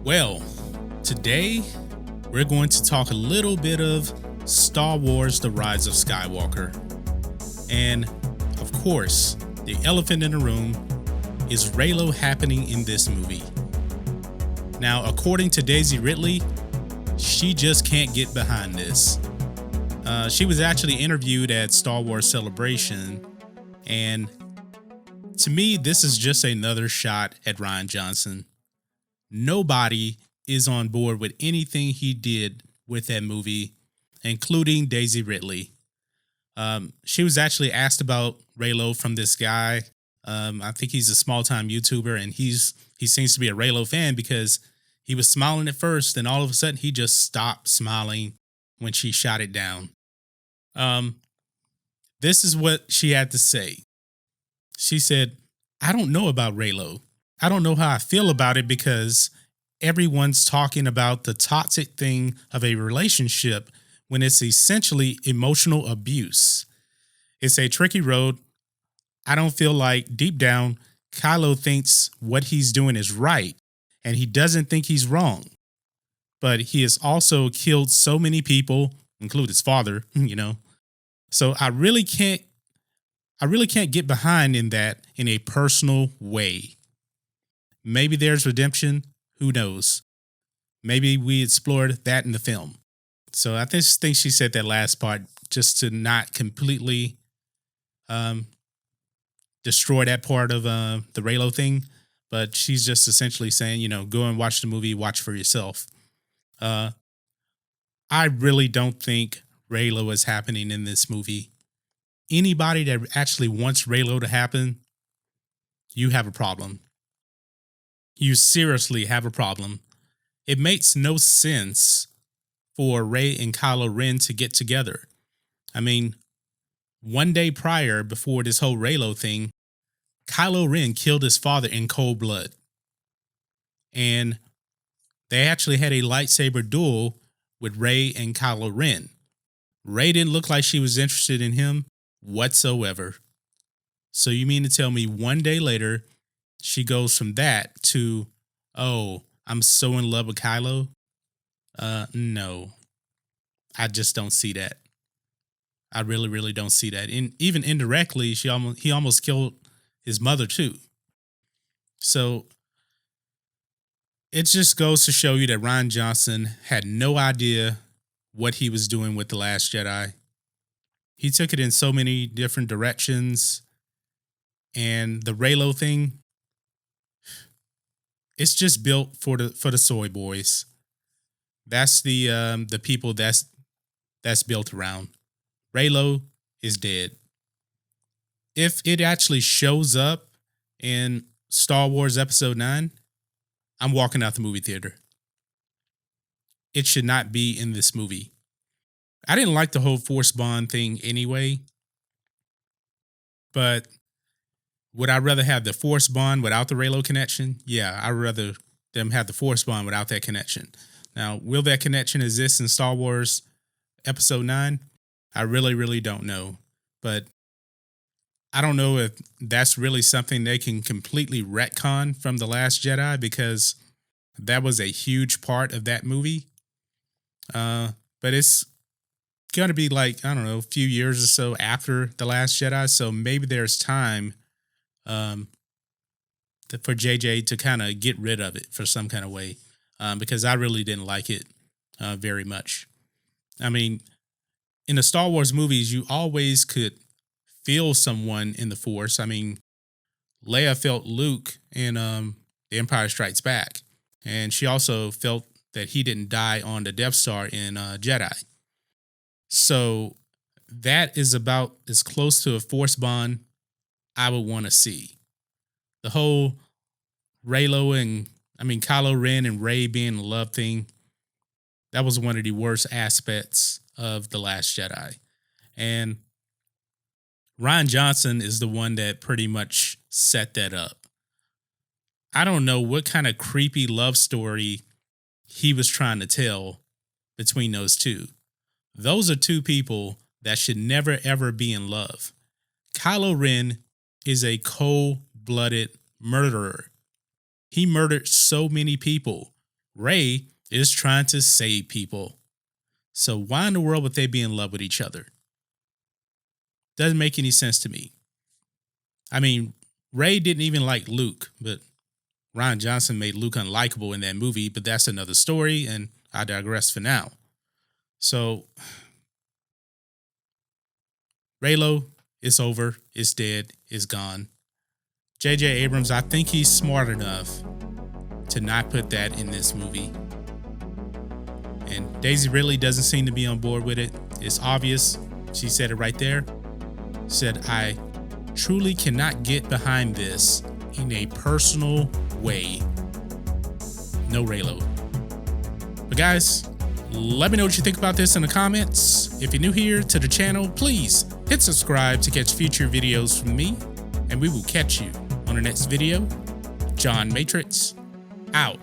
Well, today we're going to talk a little bit of Star Wars: The Rise of Skywalker. And of course, the elephant in the room is Reylo happening in this movie. Now, according to Daisy Ridley, she just can't get behind this. She was actually interviewed at Star Wars Celebration, and to me, this is just another shot at Rian Johnson. Nobody is on board with anything he did with that movie, including Daisy Ridley. She was actually asked about Reylo from this guy. I think he's a small-time YouTuber, and he seems to be a Reylo fan because he was smiling at first, and all of a sudden he just stopped smiling when she shot it down. This is what she had to say. She said, "I don't know about Reylo. I don't know how I feel about it because everyone's talking about the toxic thing of a relationship when it's essentially emotional abuse. It's a tricky road. I don't feel like deep down, Kylo thinks what he's doing is right, and he doesn't think he's wrong. But he has also killed so many people, including his father, So I really can't get behind in that in a personal way. Maybe there's redemption. Who knows? Maybe we explored that in the film." So I just think she said that last part just to not completely destroy that part of the Reylo thing. But she's just essentially saying, go and watch the movie, watch for yourself. I really don't think Reylo is happening in this movie. Anybody that actually wants Reylo to happen, you have a problem. You seriously have a problem. It makes no sense for Rey and Kylo Ren to get together. I mean, one day prior, before this whole Reylo thing, Kylo Ren killed his father in cold blood. And they actually had a lightsaber duel with Rey and Kylo Ren. Rey didn't look like she was interested in him whatsoever. So you mean to tell me one day later, she goes from that to, "Oh, I'm so in love with Kylo"? No. I just don't see that. I really, really don't see that. And even indirectly, he almost killed his mother too. So it just goes to show you that Rian Johnson had no idea what he was doing with The Last Jedi. He took it in so many different directions. And the Reylo thing, it's just built for the soy boys. That's the people that's built around. Reylo is dead. If it actually shows up in Star Wars Episode 9, I'm walking out the movie theater. It should not be in this movie. I didn't like the whole Force Bond thing anyway, but would I rather have the Force Bond without the Reylo connection? Yeah, I'd rather them have the Force Bond without that connection. Now, will that connection exist in Star Wars Episode 9? I really, really don't know. But I don't know if that's really something they can completely retcon from The Last Jedi, because that was a huge part of that movie. But it's going to be like, I don't know, a few years or so after The Last Jedi. So maybe there's time for JJ to kind of get rid of it for some kind of way, because I really didn't like it very much. I mean, in the Star Wars movies, you always could feel someone in the Force. I mean, Leia felt Luke in The Empire Strikes Back, and she also felt that he didn't die on the Death Star in Jedi. So that is about as close to a Force Bond I would want to see. The whole Kylo Ren and Rey being in love thing, that was one of the worst aspects of The Last Jedi. And Rian Johnson is the one that pretty much set that up. I don't know what kind of creepy love story he was trying to tell between those two. Those are two people that should never, ever be in love. Kylo Ren is a cold-blooded murderer. He murdered so many people. Rey is trying to save people. So why in the world would they be in love with each other? Doesn't make any sense to me. I mean, Rey didn't even like Luke, but Rian Johnson made Luke unlikable in that movie, but that's another story, and I digress for now. So, Reylo, it's over, it's dead, it's gone. J.J. Abrams, I think he's smart enough to not put that in this movie. And Daisy Ridley doesn't seem to be on board with it. It's obvious. She said it right there. Said, I truly cannot get behind this in a personal way. No Reylo. But guys, let me know what you think about this in the comments. If you're new here to the channel, please hit subscribe to catch future videos from me. And we will catch you on the next video. John Matrixx, out.